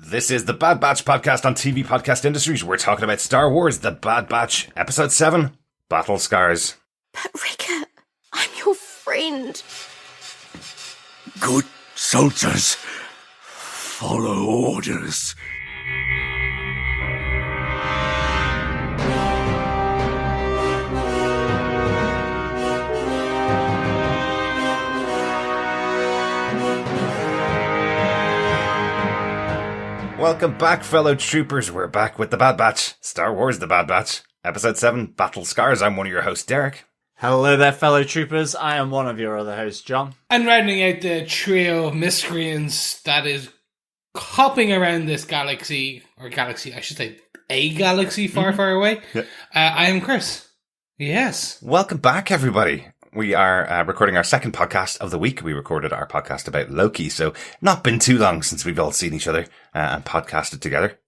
This is the Bad Batch podcast on TV Podcast Industries. We're talking about Star Wars, The Bad Batch, Episode 7, Battle Scars. But Bracca, I'm your friend. Good soldiers, follow orders. Welcome back, fellow troopers. We're back with The Bad Batch, Star Wars, The Bad Batch, Episode 7, Battle Scars. I'm one of your hosts, Derek. Hello there, fellow troopers. I am one of your other hosts, John. And rounding out the trio of miscreants that is hopping around this galaxy, or galaxy, I should say, a galaxy far, far away, I am Chris. Yes. Welcome back, everybody. We are recording our second podcast of the week. We recorded our podcast about Loki, so not been too long since we've all seen each other and podcasted together.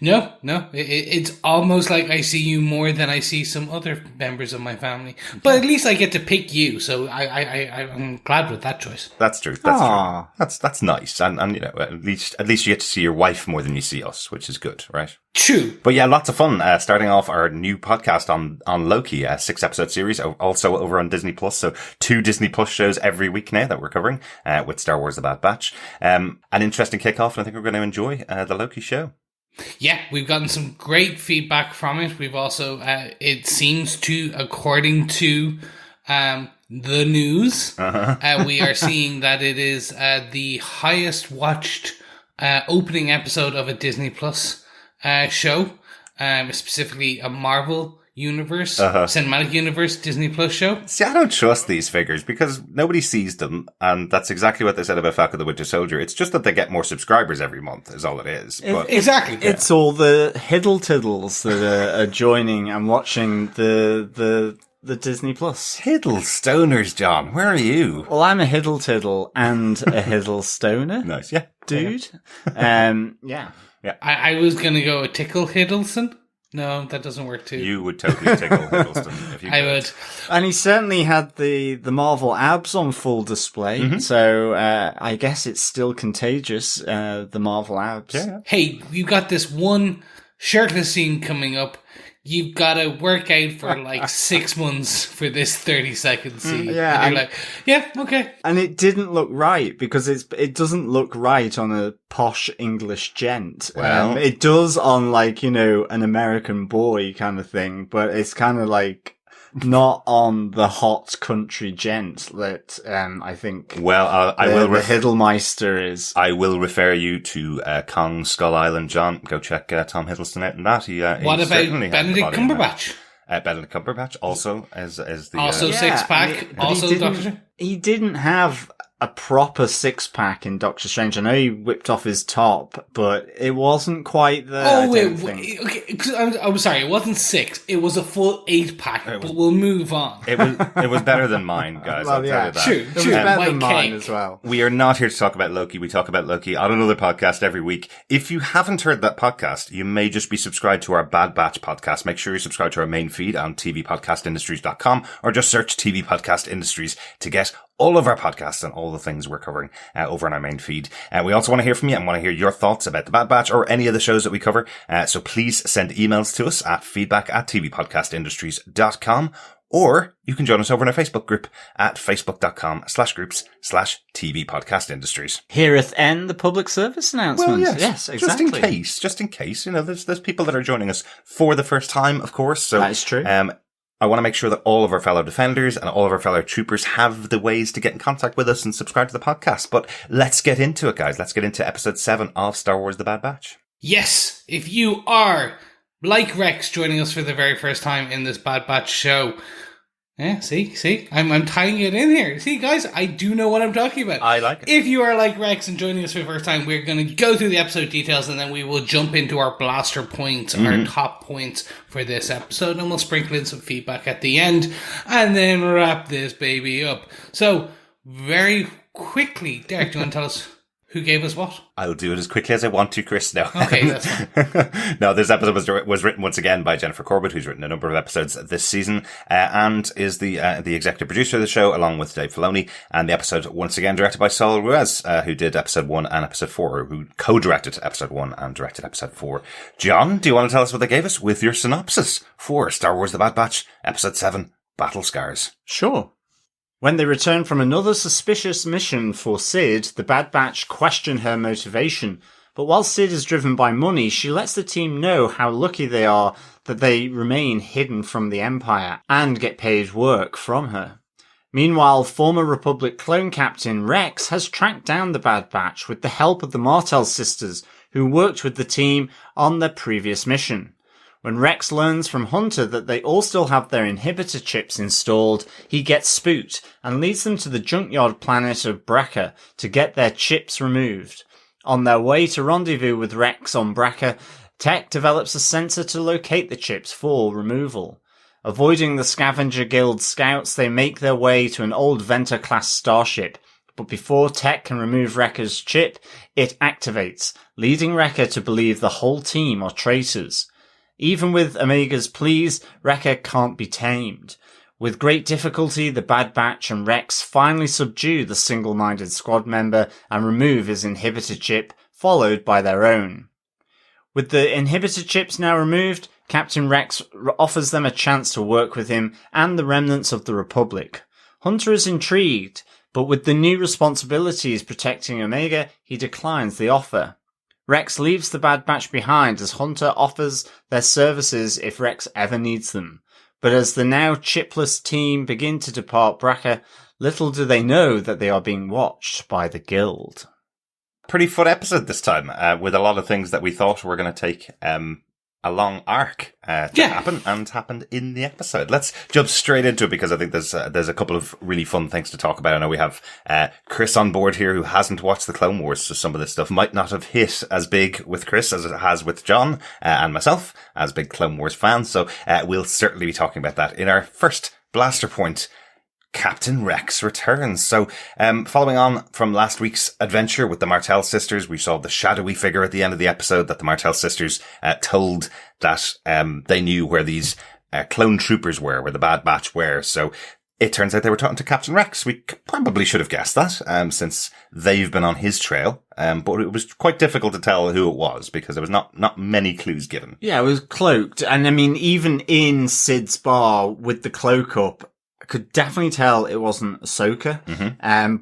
No. It's almost like I see you more than I see some other members of my family. But at least I get to pick you, so I'm glad with that choice. That's true. That's nice. And you know, at least you get to see your wife more than you see us, which is good, right? True. But yeah, lots of fun. Starting off our new podcast on Loki, a 6-episode series, also over on Disney Plus. So 2 Disney Plus shows every week now that we're covering with Star Wars: The Bad Batch. An interesting kickoff, and I think we're going to enjoy the Loki show. Yeah, we've gotten some great feedback from it. We've also, it seems to, according to the news, we are seeing that it is the highest watched opening episode of a Disney Plus show, specifically a Marvel Universe, Cinematic Universe Disney Plus show. See, I don't trust these figures because nobody sees them, and that's exactly what they said about Falcon the Winter Soldier. It's just that they get more subscribers every month, is all it is. Exactly. It's all the hiddle-tiddles that are joining and watching the Disney Plus. Hiddle stoners, John. Where are you? Well, I'm a hiddle-tiddle and a hiddle-stoner. Nice, yeah. Dude. Yeah. I was going to go a Tickle Hiddleston. No, that doesn't work too. You would totally tickle Hiddleston if you could. I would. And he certainly had the Marvel abs on full display, so I guess it's still contagious, the Marvel abs. Yeah. Hey, you got this one shirtless scene coming up. You've got to work out for like 6 months for this 30-second scene. Yeah, and you're like, yeah, okay. And it didn't look right because it doesn't look right on a posh English gent. Well, it does on like, you know, an American boy kind of thing, but it's kind of like not on the hot country gent that I think. Well, I the, will. The Hiddlemeister is. I will refer you to Kong Skull Island, John. Go check Tom Hiddleston out in that. What about Benedict Cumberbatch? Benedict Cumberbatch also as the also six pack. Also Doctor. He didn't have a proper 6-pack in Doctor Strange. I know he whipped off his top, but it wasn't quite there. Okay. I'm sorry. It wasn't 6. It was a full 8-pack. But we'll move on. It was better than mine, guys. Well, I'll tell you that. True. It was better than mine cake. as well. We are not here to talk about Loki. We talk about Loki on another podcast every week. If you haven't heard that podcast, you may just be subscribed to our Bad Batch podcast. Make sure you subscribe to our main feed on tvpodcastindustries.com or just search TV Podcast Industries to get all of our podcasts and all the things we're covering over on our main feed. We also want to hear from you and want to hear your thoughts about The Bad Batch or any of the shows that we cover. So please send emails to us at feedback@tvpodcastindustries.com, or you can join us over in our Facebook group at facebook.com/groups/TV Podcast Industries. Heareth end the public service announcement. Well, yes, exactly. Just in case, you know, there's people that are joining us for the first time, of course. So that is true. I want to make sure that all of our fellow defenders and all of our fellow troopers have the ways to get in contact with us and subscribe to the podcast. But let's get into it, guys. Let's get into episode 7 of Star Wars: The Bad Batch. Yes, if you are, like Rex, joining us for the very first time in this Bad Batch show. Yeah, see? I'm tying it in here. See, guys, I do know what I'm talking about. I like it. If you are like Rex and joining us for the first time, we're going to go through the episode details and then we will jump into our blaster points, our top points for this episode, and we'll sprinkle in some feedback at the end and then wrap this baby up. So, very quickly, Derek, do you want to tell us Who gave us what? I'll do it as quickly as I want to, Chris. No. Okay, that's fine. No, this episode was written once again by Jennifer Corbett, who's written a number of episodes this season, and is the executive producer of the show, along with Dave Filoni. And the episode, once again, directed by Saul Ruiz, who did episode 1 and episode 4, or who co-directed episode 1 and directed episode 4. John, do you want to tell us what they gave us with your synopsis for Star Wars The Bad Batch, episode 7, Battle Scars? Sure. When they return from another suspicious mission for Sid, the Bad Batch question her motivation. But while Sid is driven by money, she lets the team know how lucky they are that they remain hidden from the Empire and get paid work from her. Meanwhile, former Republic clone captain Rex has tracked down the Bad Batch with the help of the Martell sisters, who worked with the team on their previous mission. When Rex learns from Hunter that they all still have their inhibitor chips installed, he gets spooked and leads them to the junkyard planet of Bracca to get their chips removed. On their way to rendezvous with Rex on Bracca, Tech develops a sensor to locate the chips for removal. Avoiding the Scavenger Guild scouts, they make their way to an old Venter-class starship. But before Tech can remove Wrecker's chip, it activates, leading Wrecker to believe the whole team are traitors. Even with Omega's pleas, Wrecker can't be tamed. With great difficulty, the Bad Batch and Rex finally subdue the single-minded squad member and remove his inhibitor chip, followed by their own. With the inhibitor chips now removed, Captain Rex offers them a chance to work with him and the remnants of the Republic. Hunter is intrigued, but with the new responsibilities protecting Omega, he declines the offer. Rex leaves the Bad Batch behind as Hunter offers their services if Rex ever needs them. But as the now chipless team begin to depart Bracca, little do they know that they are being watched by the Guild. Pretty fun episode this time, with a lot of things that we thought were going to take a long arc to happen, and happened in the episode. Let's jump straight into it, because I think there's a couple of really fun things to talk about. I know we have Chris on board here, who hasn't watched the Clone Wars, so some of this stuff might not have hit as big with Chris as it has with John and myself as big Clone Wars fans. So we'll certainly be talking about that in our first Blaster Point. Captain Rex returns. So, following on from last week's adventure with the Martell sisters, we saw the shadowy figure at the end of the episode that the Martell sisters told that they knew where these clone troopers were, where the Bad Batch were. So it turns out they were talking to Captain Rex. We probably should have guessed that, since they've been on his trail. But it was quite difficult to tell who it was, because there was not many clues given. Yeah, it was cloaked. And I mean, even in Sid's bar with the cloak up, I could definitely tell it wasn't Ahsoka,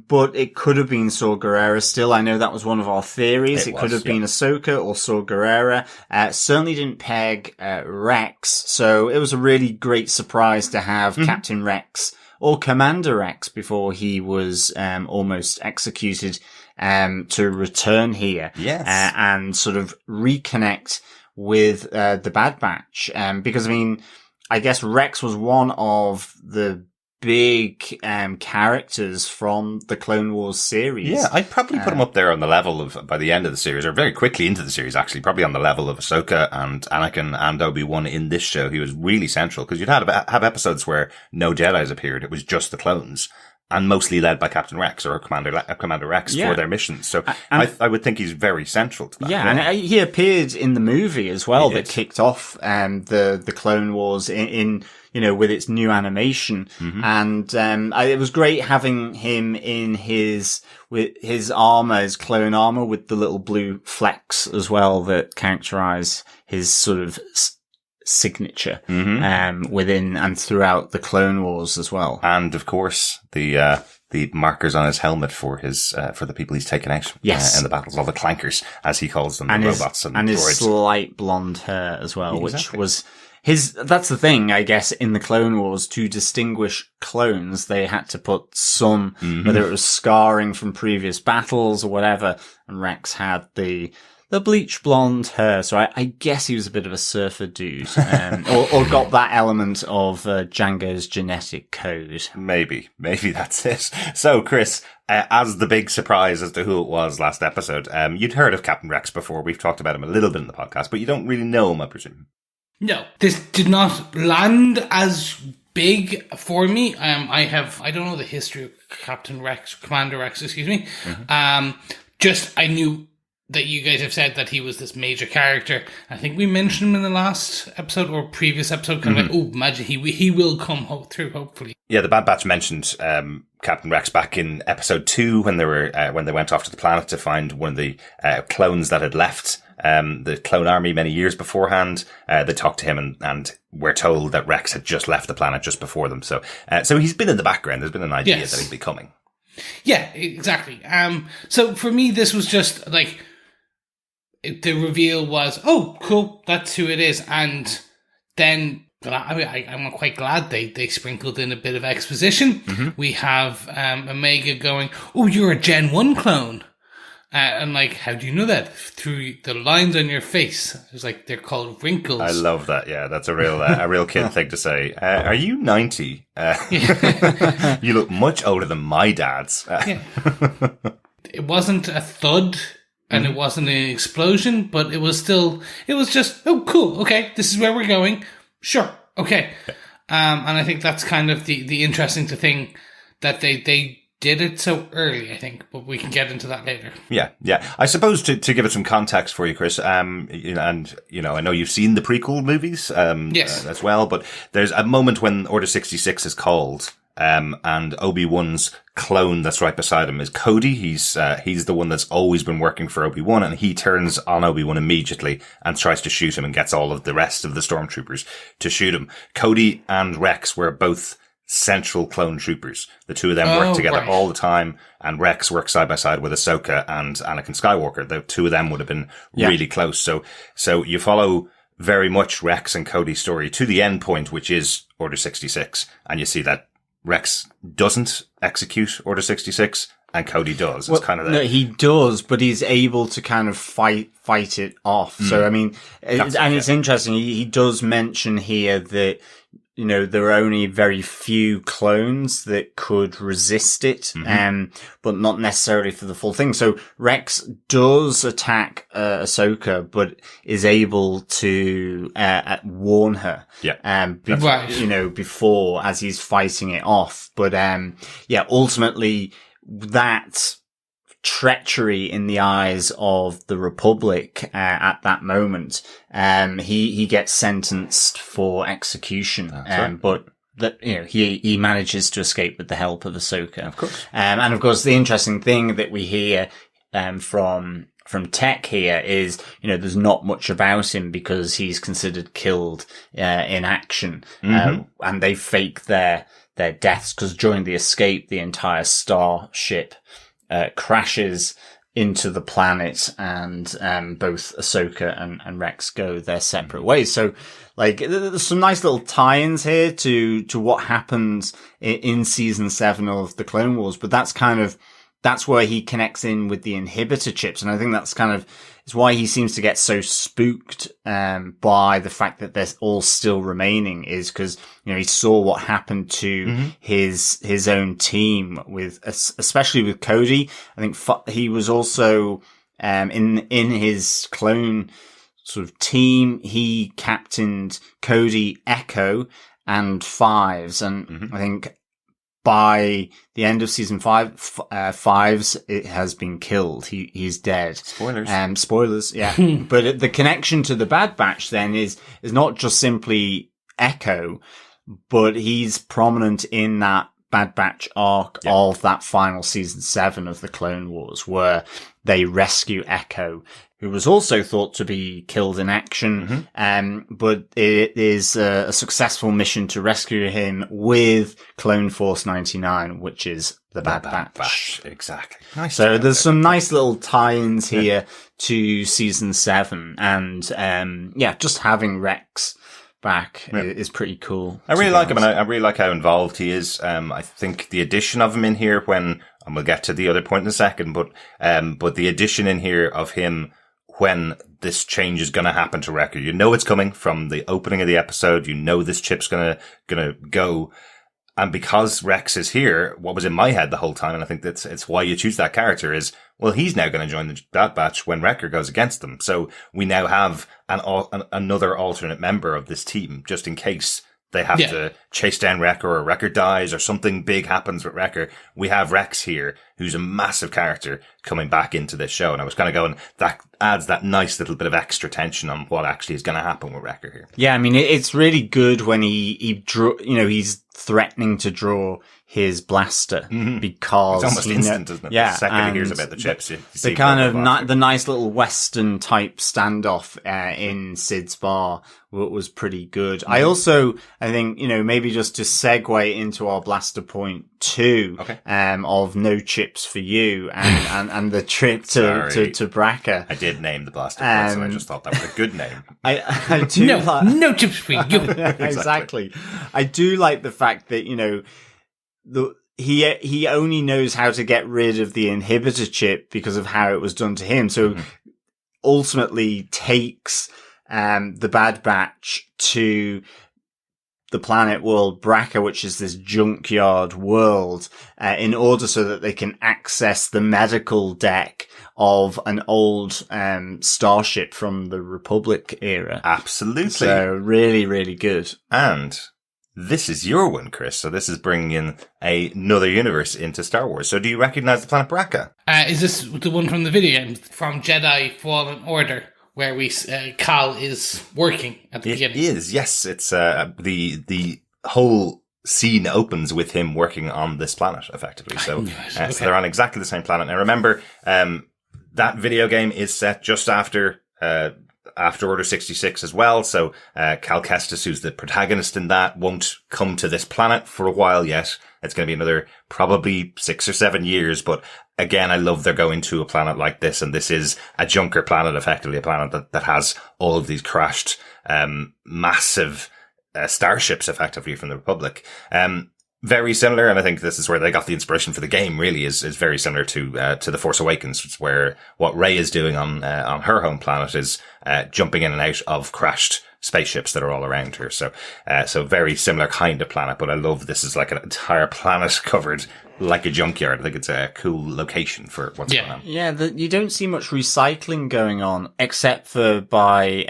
but it could have been Saw Gerrera still. I know that was one of our theories. It could have been Ahsoka or Saw Gerrera. Certainly didn't peg Rex, so it was a really great surprise to have Captain Rex, or Commander Rex before he was almost executed, to return here. Yes. And sort of reconnect with the Bad Batch. Because, I mean, I guess Rex was one of the big characters from the Clone Wars series. Yeah, I'd probably put him up there on the level of, by the end of the series, or very quickly into the series actually, probably on the level of Ahsoka and Anakin and Obi-Wan in this show. He was really central, because you'd have episodes where no Jedis appeared. It was just the clones, and mostly led by Captain Rex or Commander Rex for their missions. So I would think he's very central to that. Yeah, and he appeared in the movie as well that kicked off the Clone Wars in with its new animation. And it was great having him in his armor, his clone armor, with the little blue flecks as well that characterize his sort of signature within and throughout the Clone Wars as well. And of course the markers on his helmet for the people he's taken out in the battles, all the clankers, as he calls them, and the his, robots and his droids. slight blonde hair as well, Exactly. which was that's the thing, I guess, in the Clone Wars, to distinguish clones, they had to put some, whether it was scarring from previous battles or whatever, and Rex had the bleach blonde hair, so I guess he was a bit of a surfer dude, or got that element of Django's genetic code. Maybe that's it. So, Chris, as the big surprise as to who it was last episode, you'd heard of Captain Rex before. We've talked about him a little bit in the podcast, but you don't really know him, I presume. No, this did not land as big for me. I don't know the history of Captain Rex, Commander Rex, excuse me. I knew that you guys have said that he was this major character. I think we mentioned him in the last episode or previous episode, kind of like, oh, imagine he will come through, hopefully. Yeah, the Bad Batch mentioned Captain Rex back in episode 2 when they went off to the planet to find one of the clones that had left the clone army many years beforehand. They talked to him and we're told that Rex had just left the planet just before them. So he's been in the background. There's been an idea that he'd be coming. Yeah, exactly. So for me, this was just like, the reveal was, oh, cool, that's who it is. And then I'm quite glad they sprinkled in a bit of exposition. We have Omega going, oh, you're a Gen 1 clone. And like, how do you know that? Through the lines on your face. It was like, they're called wrinkles. I love that. Yeah, that's a real kid thing to say. Are you 90? You look much older than my dad's. It wasn't a thud. And it wasn't an explosion, but it was just, oh, cool, okay, this is where we're going. Sure, okay. And I think that's kind of the interesting thing, that they did it so early, I think, but we can get into that later. Yeah. I suppose to give it some context for you, Chris, I know you've seen the prequel movies, yes, as well, but there's a moment when Order 66 is called, and Obi-Wan's clone that's right beside him is Cody. He's the one that's always been working for Obi-Wan, and he turns on Obi-Wan immediately and tries to shoot him and gets all of the rest of the stormtroopers to shoot him. Cody and Rex were both central clone troopers. The two of them work together all the time, and Rex works side by side with Ahsoka and Anakin Skywalker. The two of them would have been really close. So you follow very much Rex and Cody's story to the end point, which is Order 66, and you see that Rex doesn't execute Order 66 and Cody does. It's kind of no, he does, but he's able to kind of fight it off. So, I mean, it's interesting. He does mention here that, there are only very few clones that could resist it, but not necessarily for the full thing. So Rex does attack Ahsoka, but is able to warn her. Before, as he's fighting it off. But ultimately that treachery in the eyes of the Republic at that moment, he gets sentenced for execution. But that he manages to escape with the help of Ahsoka, of course. And of course, the interesting thing that we hear from Tech here is, there's not much about him because he's considered killed in action, and they fake their deaths because during the escape, the entire starship crashes into the planet, and both Ahsoka and Rex go their separate ways. So, there's some nice little tie-ins here to what happens in season 7 of the Clone Wars, but that's where he connects in with the inhibitor chips, and I think that's it's why he seems to get so spooked by the fact that they're all still remaining, is because he saw what happened to his own team, especially with Cody. I think he was also in his clone sort of team. He captained Cody, Echo, and Fives, and I think by the end of season 5, Fives it has been killed. He's dead. Spoilers, yeah. But the connection to the Bad Batch then is not just simply Echo, but he's prominent in that Bad Batch arc of that final season 7 of the Clone Wars, where they rescue Echo, who was also thought to be killed in action. But it is a successful mission to rescue him with Clone Force 99, which is the Bad Batch. Exactly. Nice. So there's some nice little tie-ins here to season 7, and just having Rex back is pretty cool. I really like him, and I really like how involved he is. I think the addition of him in here, and we'll get to the other point in a second, but the addition in here of him when this change is going to happen to Wrecker, it's coming from the opening of the episode. This chip's gonna go. And because Rex is here, what was in my head the whole time, and I think it's why you choose that character, is, well, he's now going to join the Bad Batch when Wrecker goes against them. So we now have another alternate member of this team, just in case they have to chase down Wrecker, or Wrecker dies, or something big happens with Wrecker. We have Rex here, who's a massive character, coming back into this show. And I was kind of going, that adds that nice little bit of extra tension on what actually is going to happen with Wrecker here. Yeah, I mean, it's really good when he drew, he's threatening to draw his blaster because it's almost instant, isn't it? Yeah, the second he hears about the chips, you see the kind of the nice little Western type standoff in Sid's bar was pretty good. I think maybe just to segue into our blaster point 2 of no chips for you and the trip to Bracca. I did name the blaster point, so I just thought that was a good name. I do no chips for you. Exactly. I do like the fact that he only knows how to get rid of the inhibitor chip because of how it was done to him. So ultimately takes the Bad Batch to the planet world Bracca, which is this junkyard world, in order so that they can access the medical deck of an old starship from the Republic era. Absolutely. So really, really good. And this is your one, Chris. So this is bringing in another universe into Star Wars. So do you recognize the planet Bracca? Is this the one from the video game, from Jedi Fallen Order, where Cal is working at the beginning? It is, yes. It's the whole scene opens with him working on this planet, effectively. So, so they're on exactly the same planet. Now remember, that video game is set just after Order 66 as well. So, Cal Kestis, who's the protagonist in that, won't come to this planet for a while yet. It's going to be another probably 6 or 7 years. But again, I love they're going to a planet like this. And this is a junker planet, effectively a planet that has all of these crashed, massive, starships effectively from the Republic. Very similar, and I think this is where they got the inspiration for the game. Really, is very similar to The Force Awakens, where what Rey is doing on her home planet is jumping in and out of crashed spaceships that are all around her. So very similar kind of planet. But I love this is like an entire planet covered like a junkyard. I think it's a cool location for what's going on. Yeah, you don't see much recycling going on, except for by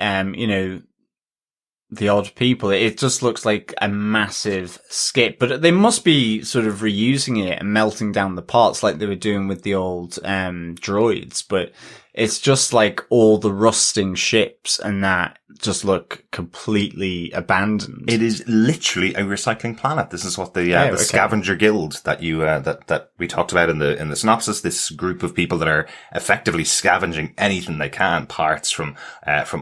the odd people. It just looks like a massive skip, but they must be sort of reusing it and melting down the parts like they were doing with the old droids. But it's just like all the rusting ships and that just look completely abandoned. It is literally a recycling planet. This is what the scavenger guild that you that we talked about in the synopsis. This group of people that are effectively scavenging anything they can, parts from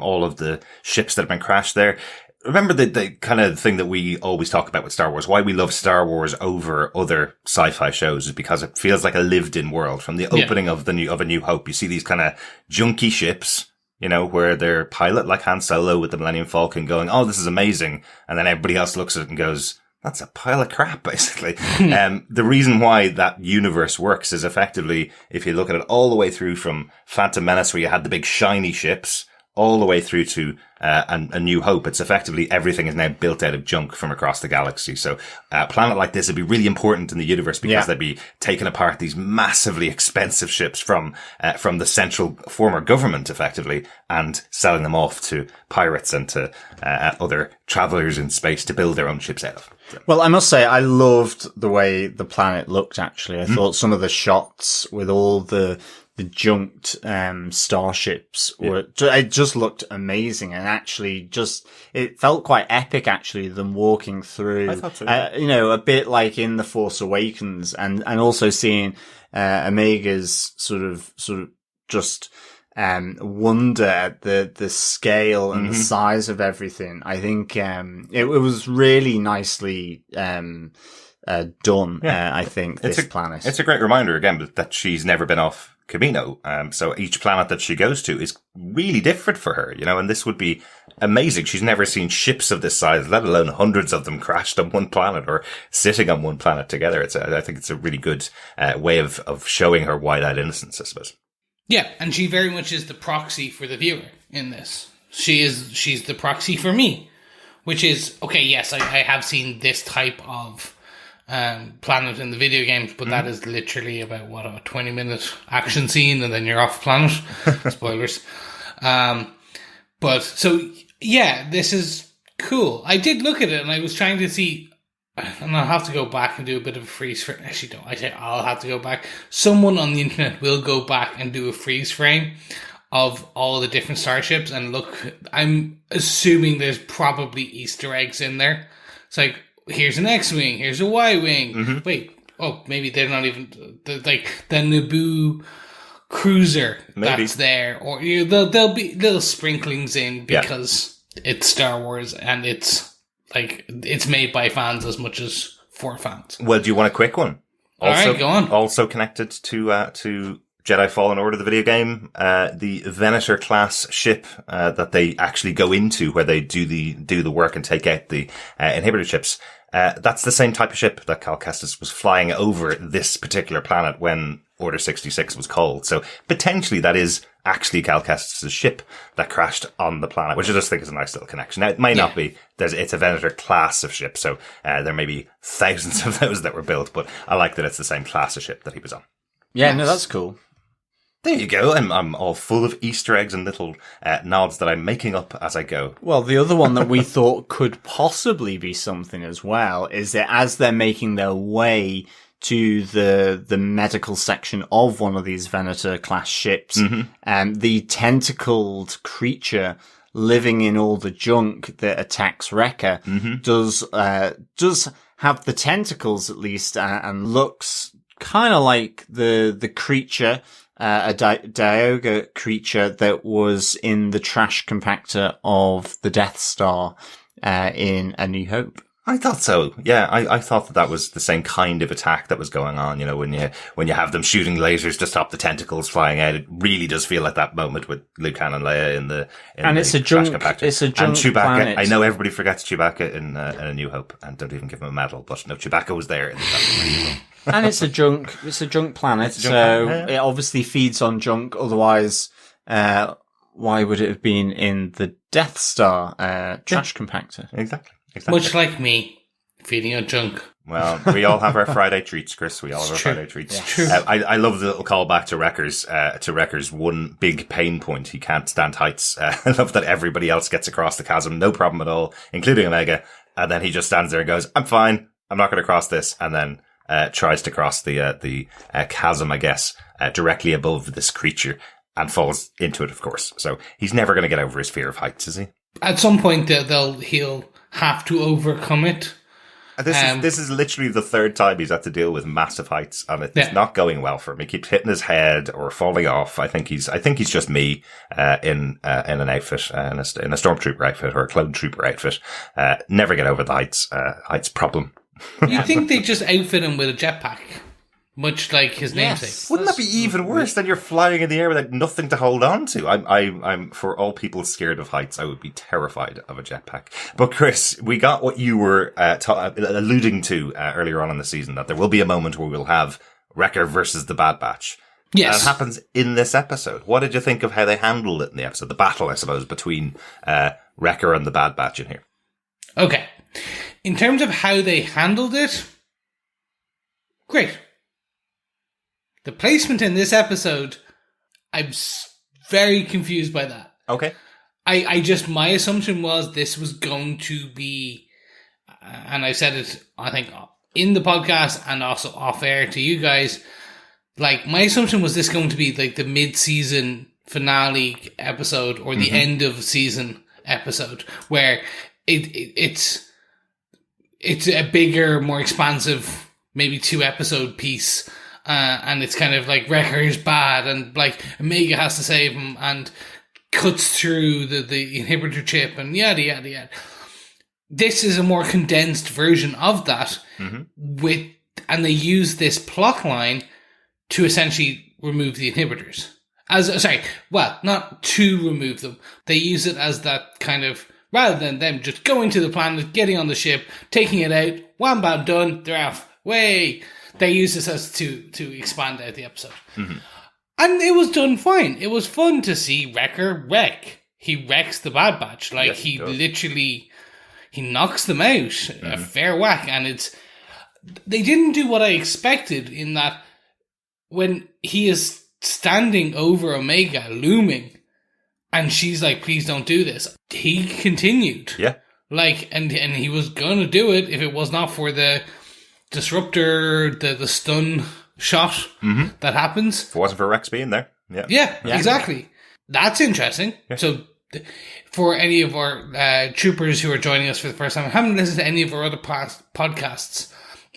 all of the ships that have been crashed there. Remember the kind of thing that we always talk about with Star Wars, why we love Star Wars over other sci-fi shows is because it feels like a lived-in world. From the opening of A New Hope, you see these kind of junky ships, where their pilot, like Han Solo with the Millennium Falcon, going, "Oh, this is amazing," and then everybody else looks at it and goes, "That's a pile of crap," basically. The reason why that universe works is effectively, if you look at it all the way through from Phantom Menace, where you had the big shiny ships, all the way through to A New Hope, it's effectively everything is now built out of junk from across the galaxy. So a planet like this would be really important in the universe because they'd be taking apart these massively expensive ships from the central former government, effectively, and selling them off to pirates and to other travelers in space to build their own ships out of. So. Well, I must say, I loved the way the planet looked, actually. I thought some of the shots with all the junked starships it just looked amazing, and actually it felt quite epic, actually, them walking through. I thought so. A bit like in The Force Awakens, and also seeing Omega's sort of just wonder at the scale and the size of everything. I think it was really nicely done. I think this planet. It's a great reminder again that she's never been off Camino. So each planet that she goes to is really different for her, and this would be amazing. She's never seen ships of this size, let alone hundreds of them crashed on one planet or sitting on one planet together. I think it's a really good way of showing her wide-eyed innocence, I suppose. Yeah, and she very much is the proxy for the viewer in this. She's the proxy for me, which is, okay, yes, I have seen this type of planet in the video games, but that is literally about a 20-minute action scene and then you're off planet. Spoilers. But so yeah, this is cool. I did look at it and I was trying to see, and I'll have to go back and do a bit of a freeze frame. Actually, don't I say I'll have to go back? Someone on the internet will go back and do a freeze frame of all the different starships and look. I'm assuming there's probably Easter eggs in there. It's like, here's an X-wing, here's a Y-wing. Wait, maybe they're not even like the Naboo cruiser that's there, or there'll be little sprinklings in because it's Star Wars and it's like it's made by fans as much as for fans. Well, do you want a quick one? Also, all right, go on. Also connected to Jedi Fallen Order, the video game, the Venator class ship that they actually go into, where they do the work and take out the inhibitor chips. That's the same type of ship that Cal Kestis was flying over this particular planet when Order 66 was called. So potentially that is actually Cal Kestis' ship that crashed on the planet, which I just think is a nice little connection. Now, it may not be. It's a Venator class of ship, so there may be thousands of those that were built, but I like that it's the same class of ship that he was on. Yeah, no, that's cool. There you go. I'm all full of Easter eggs and little nods that I'm making up as I go. Well, the other one that we thought could possibly be something as well is that as they're making their way to the medical section of one of these Venator class ships, the tentacled creature living in all the junk that attacks Wrecker does have the tentacles at least, and looks kind of like the creature. A Dialga creature that was in the trash compactor of the Death Star in A New Hope. I thought so. Yeah, I thought that was the same kind of attack that was going on. You know, when you have them shooting lasers to stop the tentacles flying out, it really does feel like that moment with Luke Han and Leia in the it's a junk compactor. It's a junk and Chewbacca. Planet. I know everybody forgets Chewbacca in A New Hope and don't even give him a medal, but no, Chewbacca was there. And it's a junk planet, so it obviously feeds on junk. Otherwise, why would it have been in the Death Star trash compactor? Exactly. Much like me, feeding on junk. Well, we all have our Friday treats, Chris. We all have our Friday treats. Yeah. True. I love the little callback to Wrecker's one big pain point. He can't stand heights. I love that everybody else gets across the chasm, no problem at all, including Omega. And then he just stands there and goes, "I'm fine. I'm not going to cross this." And then tries to cross the chasm, I guess, directly above this creature and falls into it, of course. So he's never going to get over his fear of heights, is he? At some point, he'll have to overcome it. This is literally the third time he's had to deal with massive heights, and it's not going well for him. He keeps hitting his head or falling off. I think he's just me in an outfit, in a stormtrooper outfit or a clone trooper outfit. Never get over the heights problem. You think they just outfit him with a jetpack, much like his namesake? Wouldn't that be even worse than you're flying in the air with nothing to hold on to? I'm for all people scared of heights, I would be terrified of a jetpack. But Chris, we got what you were alluding to earlier on in the season, that there will be a moment where we'll have Wrecker versus the Bad Batch. Yes. That happens in this episode. What did you think of how they handled it in the episode? The battle, I suppose, between Wrecker and the Bad Batch in here. Okay. In terms of how they handled it, great. The placement in this episode, I'm very confused by that. Okay. My assumption was this was going to be, and I said it, I think, in the podcast and also off air to you guys, like, my assumption was this going to be like the mid-season finale episode or the end of season episode, where it's a bigger, more expansive, maybe 2-episode piece. And it's kind of like Wrecker is bad and like Omega has to save him and cuts through the inhibitor chip and yada, yada, yada. This is a more condensed version of that and they use this plot line to essentially remove the inhibitors. Not to remove them. They use it as that kind of, rather than them just going to the planet, getting on the ship, taking it out, wham bam done, they're off. Way. They use this as to expand out the episode. And it was done fine. It was fun to see Wrecker wreck. He wrecks the Bad Batch. Like, yes, he literally, he knocks them out. A fair whack. And they didn't do what I expected in that when he is standing over Omega, looming, and she's like, "Please don't do this." He continued. Yeah. Like, and he was going to do it if it was not for the disruptor, the stun shot that happens. If it wasn't for Rex being there. Yeah, exactly. That's interesting. Yeah. So, for any of our troopers who are joining us for the first time, haven't listened to any of our other podcasts,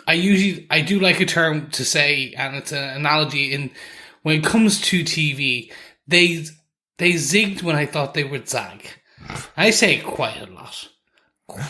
I do like a term to say, and it's an analogy in when it comes to TV, they zigged when I thought they would zag. I say it quite a lot.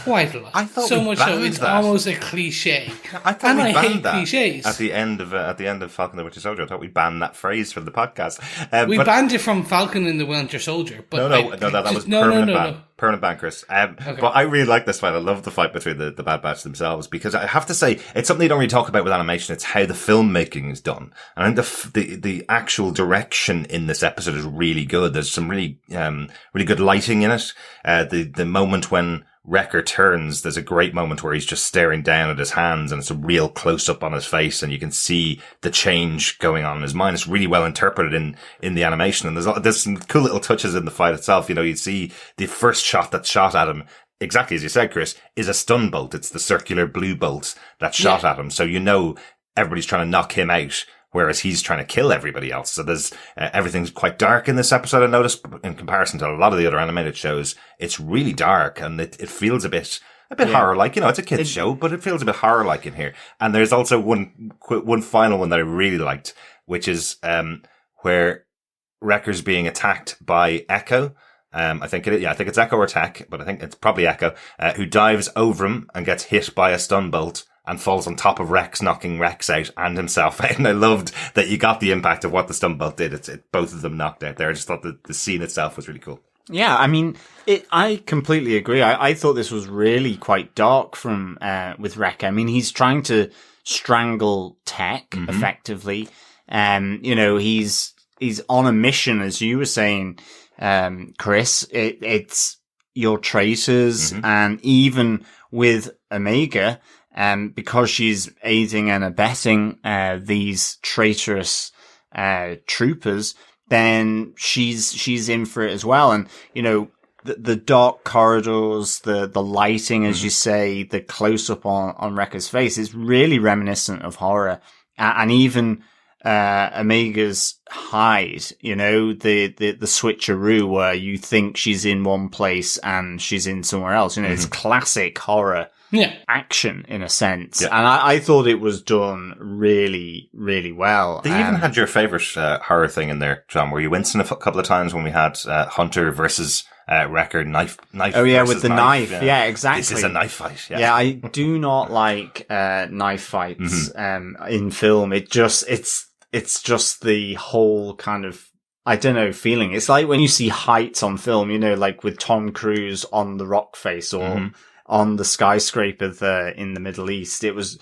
Quite a lot. I thought so much so it's almost a cliche. I thought we banned that cliches. at the end of Falcon the Winter Soldier. I thought we banned that phrase from the podcast. We banned it from Falcon and the Winter Soldier. But that was permanent ban. Permanent ban, Chris. Okay. But I really like this fight. I love the fight between the Bad Batch themselves, because I have to say, it's something you don't really talk about with animation. It's how the filmmaking is done. And I think the actual direction in this episode is really good. There's some really good lighting in it. The moment when Wrecker turns, there's a great moment where he's just staring down at his hands, and it's a real close up on his face, and you can see the change going on in his mind. It's really well interpreted in the animation, and there's some cool little touches in the fight itself. You know, you see the first shot that's shot at him, exactly as you said, Chris, is a stun bolt. It's the circular blue bolt that's shot at him, so you know everybody's trying to knock him out, whereas he's trying to kill everybody else. So there's everything's quite dark in this episode. I noticed, in comparison to a lot of the other animated shows, it's really dark, and it feels a bit horror-like. You know, it's a kids show, but it feels a bit horror-like in here. And there's also one final one that I really liked, which is where Wrecker's being attacked by Echo. I think it's Echo or Tech, but I think it's probably Echo, who dives over him and gets hit by a stun bolt and falls on top of Rex, knocking Rex out and himself out. And I loved that you got the impact of what the stun bolt did. Both of them knocked out there. I just thought the scene itself was really cool. Yeah, I mean, I completely agree. I thought this was really quite dark with Wrecker. I mean, he's trying to strangle Tech effectively. You know, he's on a mission, as you were saying, Chris. It's your traitors, and even with Omega, because she's aiding and abetting these traitorous troopers, then she's in for it as well. And you know, the dark corridors, the lighting, as you say, the close up on Wrecker's face is really reminiscent of horror, and even Omega's hide, you know, the switcheroo where you think she's in one place and she's in somewhere else. You know, it's classic horror action in a sense. And I thought it was done really, really well. They even had your favorite horror thing in there, John. Were you wincing a couple of times when we had Hunter versus Wrecker knife? Oh yeah, with the knife. Yeah, exactly. This is a knife fight. Yeah, I do not like knife fights in film. It's just the whole kind of, I don't know, feeling. It's like when you see heights on film, you know, like with Tom Cruise on the rock face or on the skyscraper in the Middle East. It was,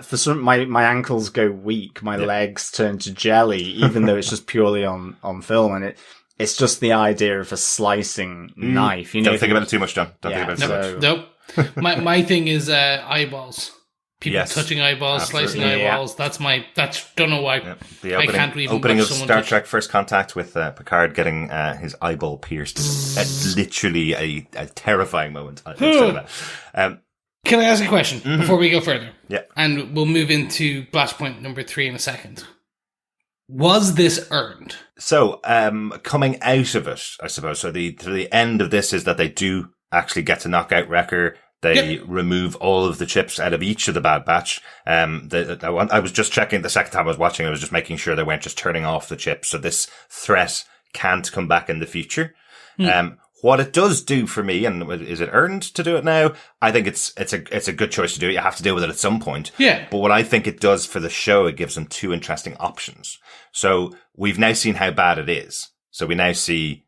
for some, my ankles go weak, my legs turn to jelly, even though it's just purely on film. And it's just the idea of a slicing knife. You know, don't think about it too much, John. Don't think about it too much. Nope. my thing is eyeballs. People touching eyeballs, slicing eyeballs. That's don't know why. Yeah. The opening of Star Trek First Contact with Picard getting his eyeball pierced. That's literally a terrifying moment. Can I ask a question before we go further? Yeah. And we'll move into Flashpoint number 3 in a second. Was this earned? So, coming out of it, I suppose. So the end of this is that they do actually get to knock out Wrecker. They remove all of the chips out of each of the Bad Batch. I was just checking the second time I was watching. I was just making sure they weren't just turning off the chips. So this threat can't come back in the future. What it does do for me, and is it earned to do it now? I think it's a good choice to do it. You have to deal with it at some point. Yeah. But what I think it does for the show, it gives them two interesting options. So we've now seen how bad it is. So we now see,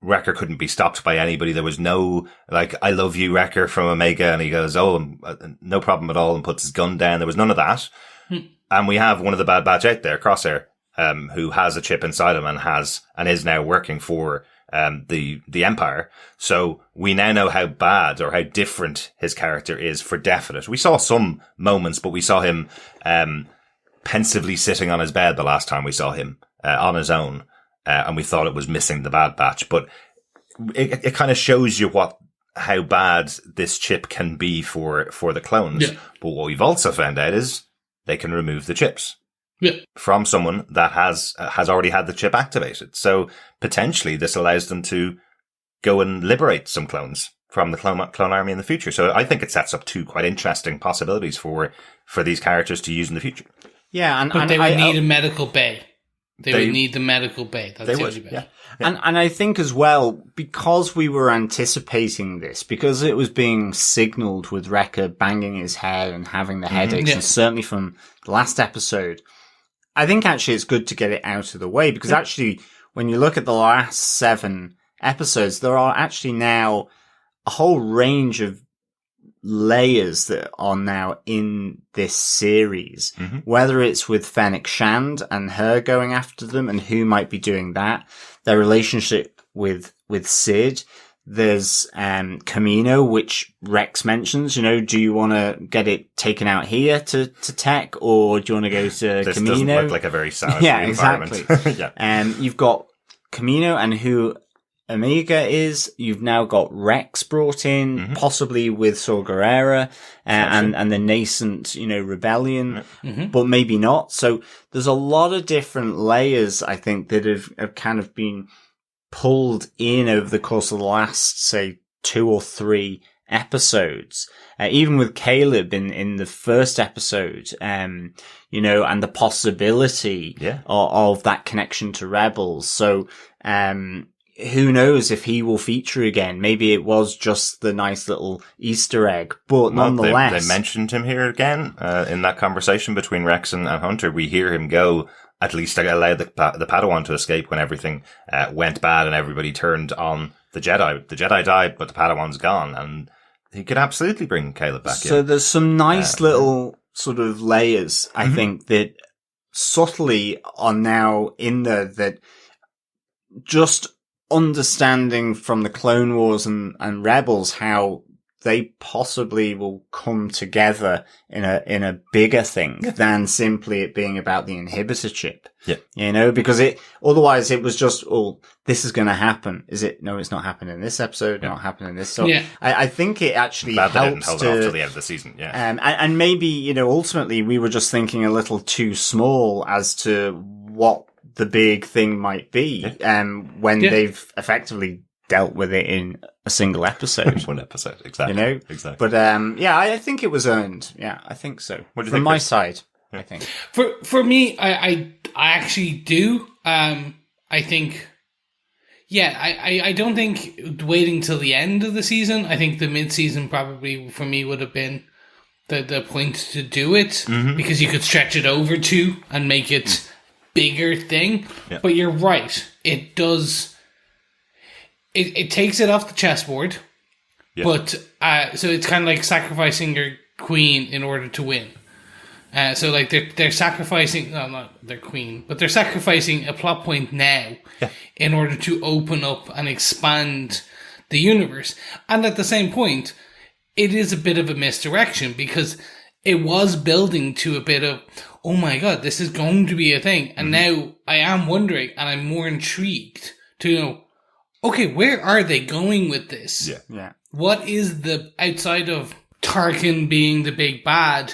Wrecker couldn't be stopped by anybody. There was no, like, I love you, Wrecker, from Omega. And he goes, no problem at all, and puts his gun down. There was none of that. And we have one of the Bad Batch out there, Crosshair, who has a chip inside him and is now working for the Empire. So we now know how bad or how different his character is for definite. We saw some moments, but we saw him pensively sitting on his bed the last time we saw him on his own. And we thought it was missing the Bad Batch, but it kind of shows you what how bad this chip can be for the clones. Yeah. But what we've also found out is they can remove the chips. Yeah. From someone that has already had the chip activated. So potentially this allows them to go and liberate some clones from the clone army in the future. So I think it sets up two quite interesting possibilities for these characters to use in the future. Yeah, But they would need a medical bay. They would need the medical bay. That's they the would, only bay. yeah. And I think as well, because we were anticipating this, because it was being signalled with Wrecker banging his head and having the headaches, and certainly from the last episode, I think actually it's good to get it out of the way, because actually, when you look at the last 7 episodes, there are actually now a whole range of layers that are now in this series, whether it's with Fennec Shand and her going after them and who might be doing that, their relationship with Sid. There's Camino, which Rex mentions, do you want to get it taken out here to Tech, or do you want to go to this Camino? Doesn't look like a very sanitary environment. Exactly. You've got Camino and who Omega is. You've now got Rex brought in, possibly with Saw Gerrera, and the nascent, rebellion, but maybe not. So there's a lot of different layers, I think, that have kind of been pulled in over the course of the last, say, 2 or 3 episodes. Even with Caleb in the first episode, and the possibility of that connection to Rebels. So, who knows if he will feature again? Maybe it was just the nice little Easter egg, but nonetheless. They mentioned him here again, in that conversation between Rex and Hunter. We hear him go, at least allow the Padawan to escape when everything went bad and everybody turned on the Jedi. The Jedi died, but the Padawan's gone, and he could absolutely bring Caleb back in. So there's some nice little sort of layers, I think, that subtly are now in there, that just understanding from the Clone Wars and Rebels how they possibly will come together in a bigger thing than simply it being about the inhibitor chip. Yeah. Because otherwise it was just, this is going to happen. Is it? No, it's not happening in this episode. Not happening in this. So I think it actually helps they didn't hold it off till the end of the season. Yeah. And maybe, ultimately we were just thinking a little too small as to what the big thing might be, when they've effectively dealt with it in a single episode. One episode, exactly. Exactly. But, I think it was earned. Yeah, I think so. What do you From think, my Chris? side, I think. For me, I actually do. I think, I don't think waiting till the end of the season. I think the mid-season probably for me would have been the point to do it, because you could stretch it over 2 and make it bigger thing. But you're right, it does, it takes it off the chessboard, but so it's kind of like sacrificing your queen in order to win. So like they're sacrificing, no, not their queen, but they're sacrificing a plot point now in order to open up and expand the universe. And at the same point, it is a bit of a misdirection, because it was building to a bit of, oh my god, this is going to be a thing. And now I am wondering, and I'm more intrigued to know, okay, where are they going with this? Yeah. What is the, outside of Tarkin being the big bad,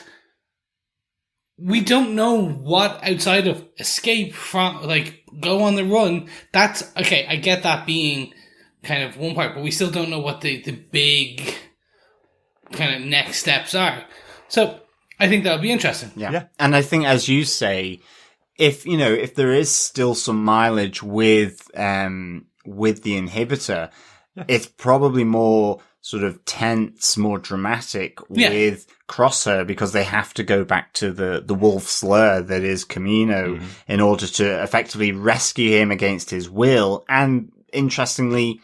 we don't know what outside of escape from, like, go on the run. That's, okay, I get that being kind of one part, but we still don't know what the big kind of next steps are. So I think that would be interesting. Yeah. And I think, as you say, if there is still some mileage with the inhibitor, it's probably more sort of tense, more dramatic with Crosshair, because they have to go back to the wolf slur that is Camino in order to effectively rescue him against his will. And interestingly,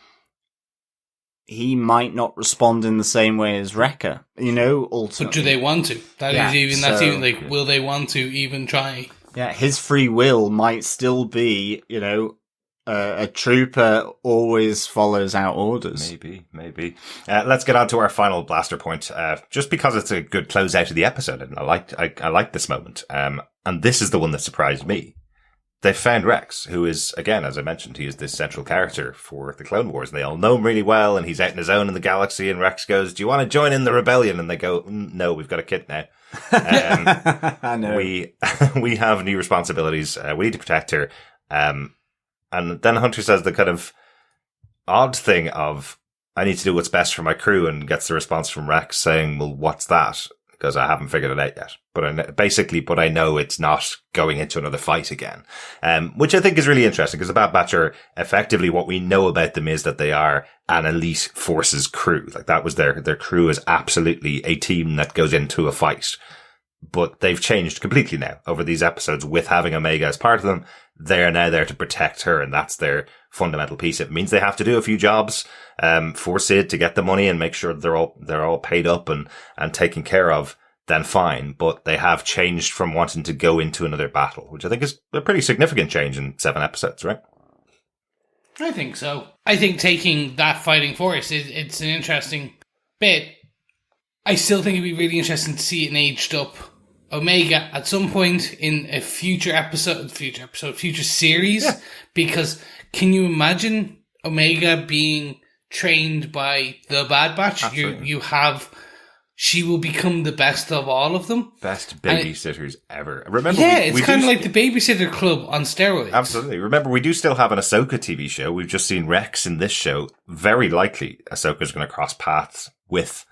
he might not respond in the same way as Wrecker, ultimately. But do they want to? That's even like, will they want to even try? Yeah, his free will might still be, a trooper always follows out orders. Maybe. Let's get on to our final blaster point, just because it's a good close out of the episode, and I like this moment. And this is the one that surprised me. they found Rex, who is, again, as I mentioned, he is this central character for the Clone Wars. They all know him really well, and he's out on his own in the galaxy, and Rex goes, do you want to join in the rebellion? And they go, no, we've got a kid now. I know. We have new responsibilities. We need to protect her. And then Hunter says the kind of odd thing of, I need to do what's best for my crew, and gets the response from Rex saying, well, what's that? Because I haven't figured it out yet. But I know it's not going into another fight again. Which I think is really interesting, because the Bad Batch are effectively, what we know about them is that they are an elite forces crew. Like, that was their crew is absolutely a team that goes into a fight. But they've changed completely now over these episodes with having Omega as part of them. They're now there to protect her, and that's their fundamental piece. It means they have to do a few jobs, for Sid to get the money and make sure they're all paid up and taken care of, then fine. But they have changed from wanting to go into another battle, which I think is a pretty significant change in 7 episodes, right? I think so. I think taking that fighting force it's an interesting bit. I still think it'd be really interesting to see an aged up Omega at some point in a future series. Yeah. Because can you imagine Omega being trained by the Bad Batch? She will become the best of all of them. Best babysitters ever. Remember, it's kind of like the Babysitter Club on steroids. Absolutely. Remember, we do still have an Ahsoka TV show. We've just seen Rex in this show. Very likely, Ahsoka's going to cross paths with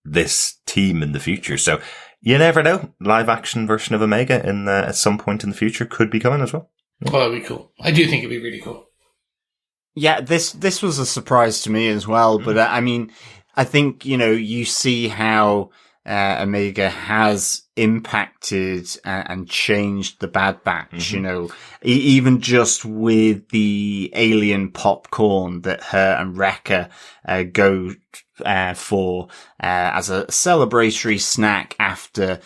this team in the future. So you never know. Live action version of Omega at some point in the future could be coming as well. Oh, that'd be cool. I do think it'd be really cool. Yeah, this was a surprise to me as well. But I mean, I think, you see how Omega has impacted and changed the Bad Batch, even just with the alien popcorn that her and Wrecker go for as a celebratory snack after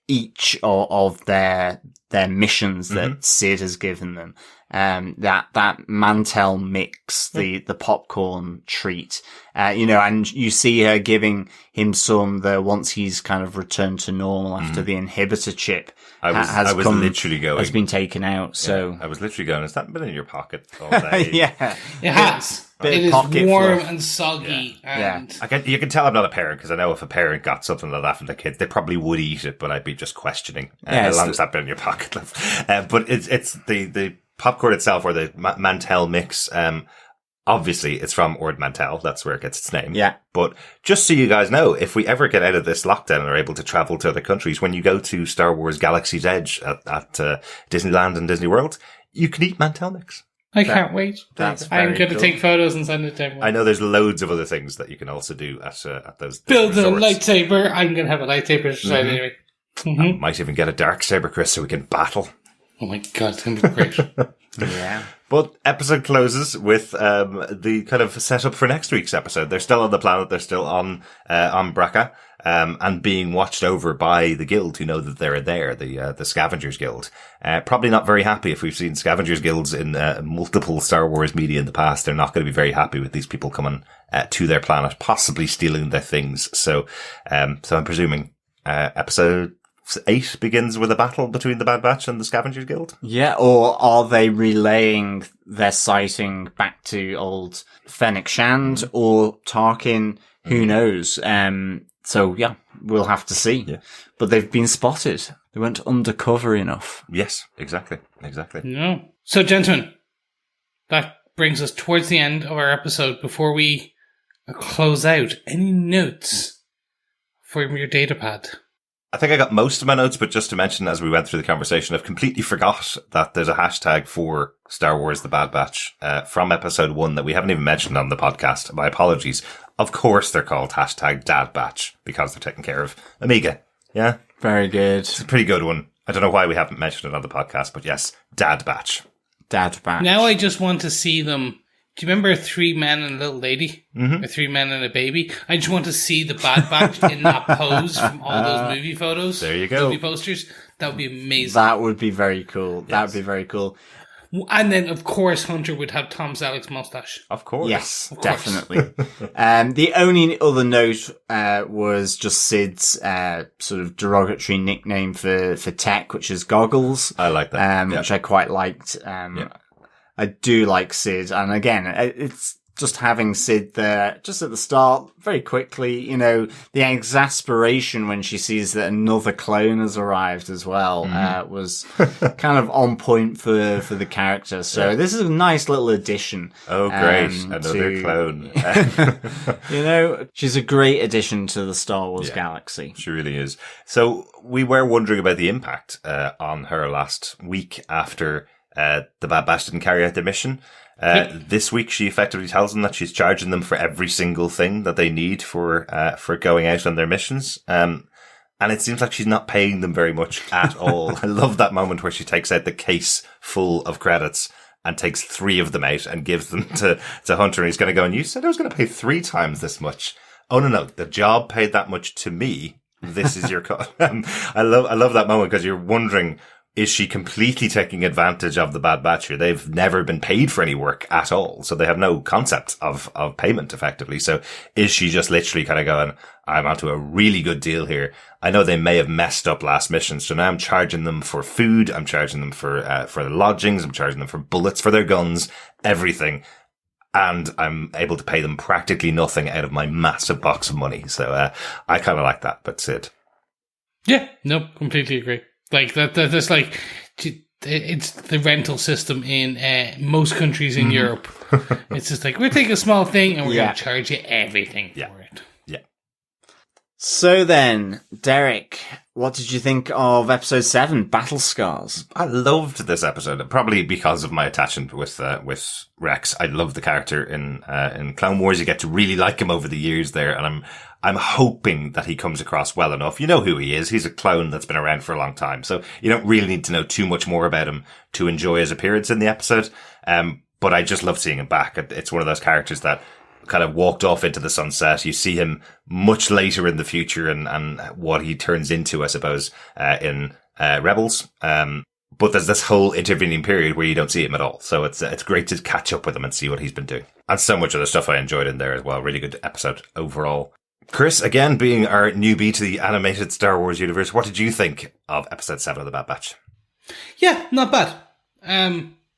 each of their missions that Sid has given them. That Mantel mix, the popcorn treat, and you see her giving him some once he's kind of returned to normal after the inhibitor chip has been taken out. So I was literally going, has that been in your pocket all day? Yeah, it has. It is warm and soggy. Yeah. You can tell I'm not a parent, because I know if a parent got something like that from their kids, they probably would eat it, but I'd be just questioning how long has that been in your pocket. But it's the popcorn itself, or the Mantel mix. Obviously, it's from Ord Mantell. That's where it gets its name. Yeah. But just so you guys know, if we ever get out of this lockdown and are able to travel to other countries, when you go to Star Wars Galaxy's Edge at Disneyland and Disney World, you can eat Mantel mix. I can't wait. I'm going to take photos and send it to everyone. I know there's loads of other things that you can also do at those Build resorts. A lightsaber. I'm going to have a lightsaber anyway. Mm-hmm. Might even get a dark saber, Chris, so we can battle. Oh my god, it's going to be great. Yeah. But episode closes with the kind of setup for next week's episode. They're still on the planet. They're still on Bracca, and being watched over by the guild who know that they're there, the Scavengers Guild. Probably not very happy. If we've seen Scavengers Guilds in multiple Star Wars media in the past, they're not going to be very happy with these people coming to their planet, possibly stealing their things. So I'm presuming episode 8 begins with a battle between the Bad Batch and the Scavengers Guild. Yeah, or are they relaying their sighting back to old Fennec Shand or Tarkin? Who knows? So yeah, we'll have to see. Yeah. But they've been spotted. They weren't undercover enough. Yes, exactly. No. So, gentlemen, that brings us towards the end of our episode. Before we close out, any notes from your datapad? I think I got most of my notes, but just to mention as we went through the conversation, I've completely forgot that there's a hashtag for Star Wars The Bad Batch from episode 1 that we haven't even mentioned on the podcast. My apologies. Of course they're called hashtag Dad Batch because they're taking care of Omega. Yeah? Very good. It's a pretty good one. I don't know why we haven't mentioned it on the podcast, but yes, Dad Batch. Dad Batch. Now I just want to see them. Do you remember 3 men and a little lady? Mm-hmm. Or 3 men and a baby? I just want to see the Bad Batch in that pose from all those movie photos. There you go. Movie posters. That would be amazing. That would be very cool. Yes. That would be very cool. And then, of course, Hunter would have Tom Selleck's mustache. Of course. Yes, Of course. definitely. The only other note was just Sid's sort of derogatory nickname for Tech, which is Goggles. I like that. Which I quite liked. I do like Sid, and again, it's just having Sid there just at the start, very quickly, the exasperation when she sees that another clone has arrived as well, was kind of on point for the character. So this is a nice little addition. Oh, great. Another clone. She's a great addition to the Star Wars galaxy. She really is. So we were wondering about the impact on her last week after the Bad Batch didn't carry out their mission. This week, she effectively tells them that she's charging them for every single thing that they need for going out on their missions. And it seems like she's not paying them very much at all. I love that moment where she takes out the case full of credits and takes 3 of them out and gives them to Hunter. And he's going to go, and you said I was going to pay 3 times this much. Oh, no. The job paid that much to me. This is your cut. I love that moment because you're wondering, is she completely taking advantage of the Bad Batch here? They've never been paid for any work at all, so they have no concept of payment, effectively. So is she just literally kind of going, I'm onto a really good deal here. I know they may have messed up last mission, so now I'm charging them for food, I'm charging them for the lodgings, I'm charging them for bullets for their guns, everything. And I'm able to pay them practically nothing out of my massive box of money. So I kind of like that, but Sid. Yeah, no, completely agree. Like that's like, it's the rental system in most countries in Europe. It's just like, we'll take a small thing and we're going to charge you everything for it. Yeah. So then, Derek, what did you think of episode 7, Battle Scars? I loved this episode, probably because of my attachment with Rex. I love the character in Clone Wars. You get to really like him over the years there, and I'm hoping that he comes across well enough. You know who he is. He's a clone that's been around for a long time, so you don't really need to know too much more about him to enjoy his appearance in the episode. But I just love seeing him back. It's one of those characters that kind of walked off into the sunset. You see him much later in the future and what he turns into, I suppose, in Rebels. But there's this whole intervening period where you don't see him at all. So it's great to catch up with him and see what he's been doing. And so much of the stuff I enjoyed in there as well. Really good episode overall. Chris, again, being our newbie to the animated Star Wars universe, what did you think of episode 7 of The Bad Batch? Yeah, not bad.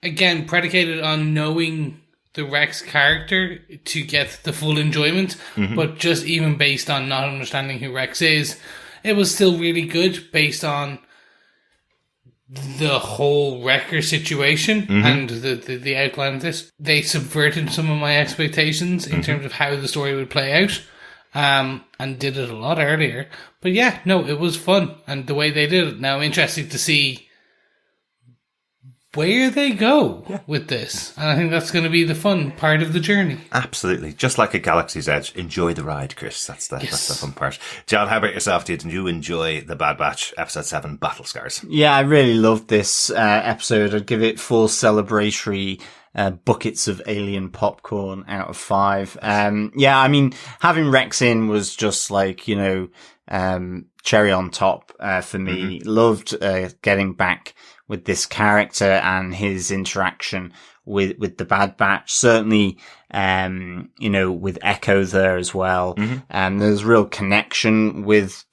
Again, predicated on knowing the Rex character to get the full enjoyment, but just even based on not understanding who Rex is, it was still really good based on the whole Wrecker situation and the outline of this. They subverted some of my expectations in terms of how the story would play out, and did it a lot earlier. But yeah, no, it was fun, and the way they did it. Now I'm interested to see where they go with this. And I think that's going to be the fun part of the journey. Absolutely. Just like a Galaxy's Edge. Enjoy the ride, Chris. That's the fun part. John, how about yourself? Did you enjoy The Bad Batch, episode 7, Battle Scars? Yeah, I really loved this episode. I'd give it 4 celebratory buckets of alien popcorn out of 5. Yeah, I mean, having Rex in was just like, cherry on top for me. Loved getting back with this character and his interaction with the Bad Batch. Certainly, with Echo there as well. And there's real connection with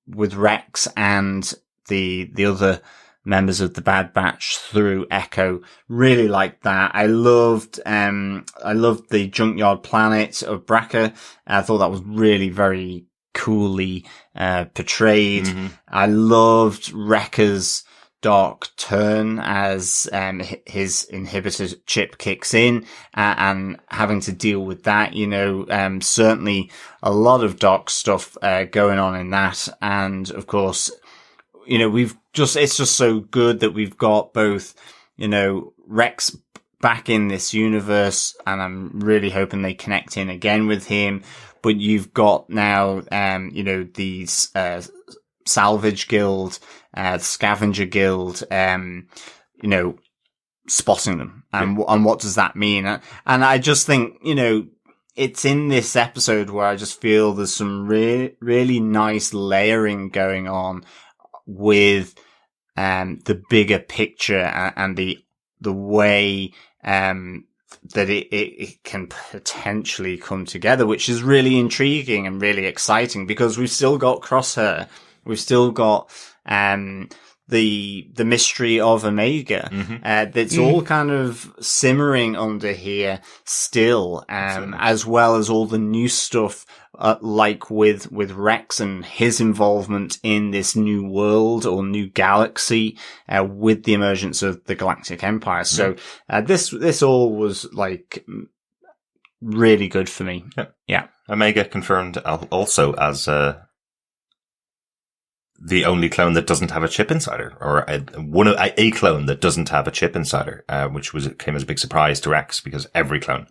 Rex and the other members of the Bad Batch through Echo. Really liked that. I loved the junkyard planet of Bracca. I thought that was really very coolly portrayed. I loved Wrecker's dark turn as his inhibitor chip kicks in, and having to deal with that. Certainly a lot of dark stuff going on in that, and of course, it's just so good that we've got both Rex back in this universe, and I'm really hoping they connect in again with him. But you've got now these Salvage Guild, Scavenger Guild, spotting them. And what does that mean? And I just think, it's in this episode where I just feel there's some really nice layering going on with the bigger picture and the the way that it can potentially come together, which is really intriguing and really exciting, because we've still got Crosshair, we've still got the mystery of Omega. That's all kind of simmering under here still, as well as all the new stuff, like with Rex and his involvement in this new world or new galaxy, with the emergence of the Galactic Empire. So, this all was like really good for me. Yeah. Omega confirmed also as, the only clone that doesn't have a chip inside her, or a clone that doesn't have a chip inside her, which came as a big surprise to Rex, because every clone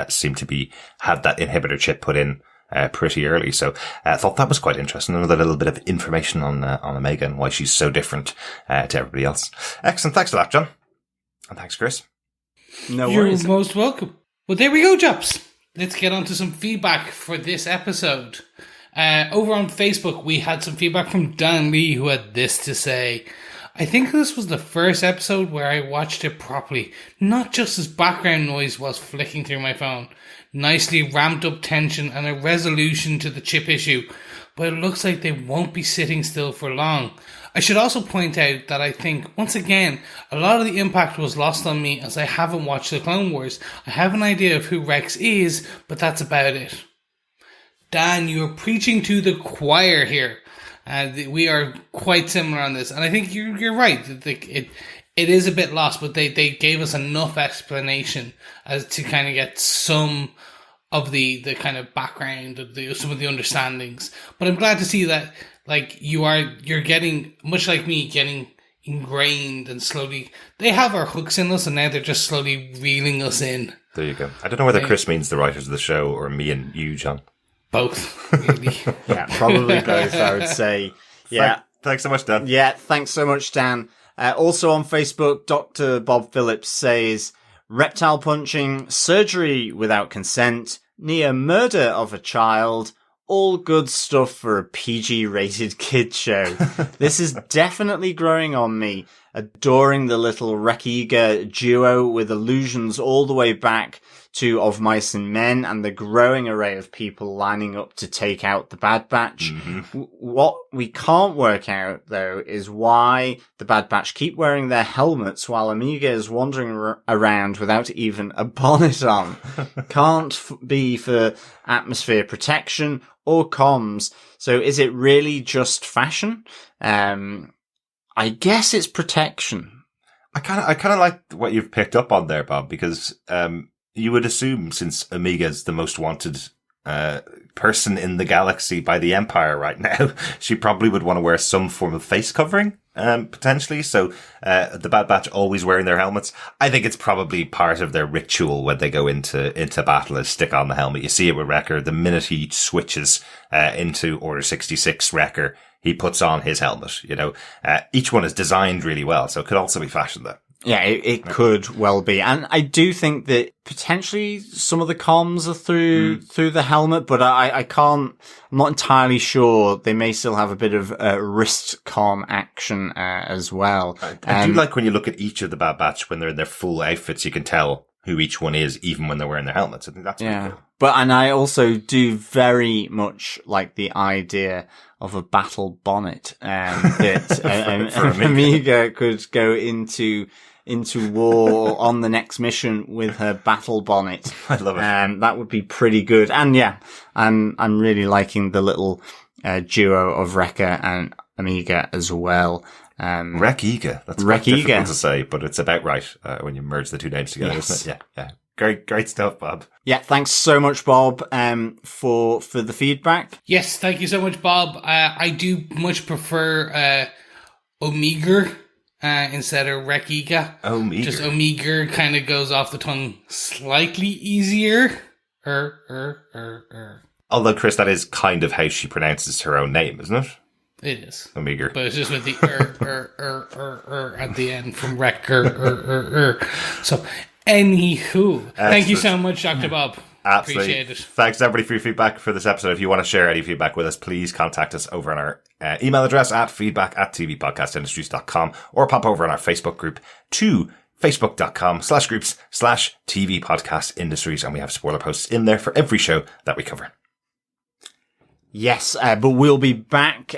seemed to had that inhibitor chip put in pretty early. So I thought that was quite interesting. Another little bit of information on Omega and why she's so different to everybody else. Excellent. Thanks for that, John. And thanks, Chris. No worries. You're most welcome. Well, there we go, chaps. Let's get on to some feedback for this episode. Over on Facebook, we had some feedback from Dan Lee, who had this to say: I think this was the first episode where I watched it properly, not just as background noise whilst flicking through my phone. Nicely ramped up tension and a resolution to the chip issue, but it looks like they won't be sitting still for long. I should also point out that I think, once again, a lot of the impact was lost on me as I haven't watched the Clone Wars. I have an idea of who Rex is, but that's about it. Dan, you're preaching to the choir here. We are quite similar on this, and I think you're right. It is a bit lost, but they gave us enough explanation as to kind of get some of the kind of background of some of the understandings. But I'm glad to see that, like, you're getting, much like me, getting ingrained and slowly. They have our hooks in us, and now they're just slowly reeling us in. There you go. I don't know whether Chris means the writers of the show or me and you, John. Both, really. Yeah, probably both, I would say. Yeah. Thanks so much, Dan. Yeah, thanks so much, Dan. Also on Facebook, Dr. Bob Phillips says, reptile punching, surgery without consent, near murder of a child, all good stuff for a PG-rated kid show. This is definitely growing on me, adoring the little Rekiga duo with allusions all the way back to Of Mice and Men and the growing array of people lining up to take out the Bad Batch. What we can't work out, though, is why the Bad Batch keep wearing their helmets while Omega is wandering around without even a bonnet on. Can't be for atmosphere protection or comms. So is it really just fashion? I guess it's protection. I kind of like what you've picked up on there, Bob, because you would assume, since Omega's the most wanted person in the galaxy by the Empire right now, she probably would want to wear some form of face covering, potentially. So the Bad Batch always wearing their helmets. I think it's probably part of their ritual when they go into battle is stick on the helmet. You see it with Wrecker. The minute he switches into Order 66 Wrecker, he puts on his helmet. You know, each one is designed really well, so it could also be fashion though. Yeah, it could well be. And I do think that potentially some of the comms are through the helmet, but I'm not entirely sure. They may still have a bit of wrist comm action as well. I do like when you look at each of the Bad Batch when they're in their full outfits, you can tell who each one is, even when they're wearing their helmets. I think that's pretty cool. And I also do very much like the idea of a battle bonnet, that for Omega could go into war on the next mission with her battle bonnet. I love it. That would be pretty good. And yeah, I'm really liking the little duo of Wrecker and Omega as well. Rekiga. That's quite difficult to say, but it's about right when you merge the two names together, isn't it? Yeah. Great stuff, Bob. Yeah, thanks so much, Bob, for the feedback. Yes, thank you so much, Bob. I do much prefer Omega instead of Rekiga. Omega. Just Omega kind of goes off the tongue slightly easier. Although, Chris, that is kind of how she pronounces her own name, isn't it? It is. Omega. But it's just with the at the end from Wrecker. So, anywho, thank you so much, Dr. Bob. Absolutely. Appreciate it. Thanks everybody for your feedback for this episode. If you want to share any feedback with us, please contact us over on our email address at feedback@tvpodcastindustries.com or pop over on our Facebook group to facebook.com/groups/TV podcast industries. And we have spoiler posts in there for every show that we cover. Yes, but we'll be back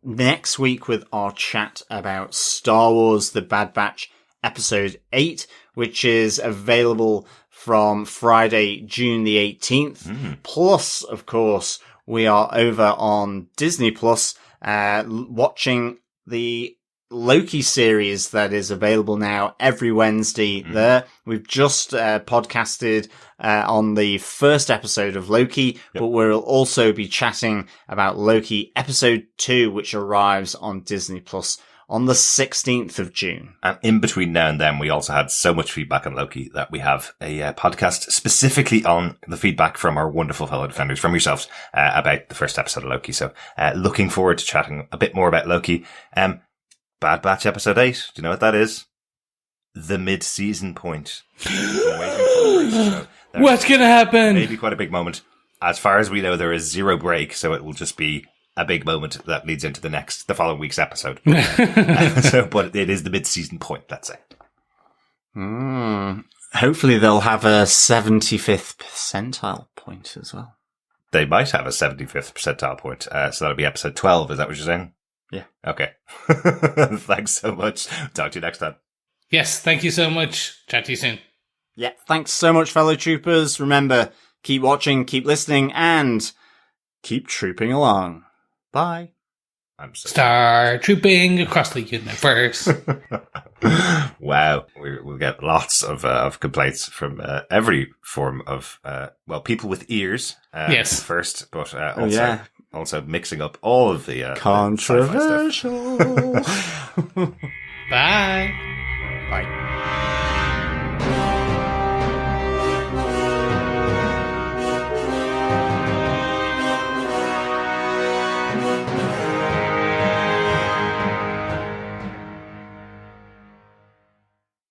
next week with our chat about Star Wars The Bad Batch Episode 8, which is available from Friday, June the 18th. Plus, of course, we are over on Disney Plus watching the Loki series that is available now every Wednesday there. We've just podcasted on the first episode of Loki, but we'll also be chatting about Loki episode 2, which arrives on Disney Plus on the 16th of June. And in between now and then, we also had so much feedback on Loki that we have a podcast specifically on the feedback from our wonderful fellow defenders, from yourselves, about the first episode of Loki. So looking forward to chatting a bit more about Loki. Bad Batch episode 8. Do you know what that is? The mid-season point. What's going to happen? Maybe quite a big moment. As far as we know, there is zero break, so it will just be a big moment that leads into the following week's episode. But it is the mid-season point, let's say. Hopefully they'll have a 75th percentile point as well. They might have a 75th percentile point. So that'll be episode 12. Is that what you're saying? Yeah. Okay. Thanks so much. Talk to you next time. Yes, thank you so much. Chat to you soon. Yeah, thanks so much, fellow troopers. Remember, keep watching, keep listening, and keep trooping along. Bye. I'm so Star trooping across the universe. Wow. We'll get lots of complaints from every form of, people with ears. Yes. First, but also mixing up all of the controversial. Bye. Bye.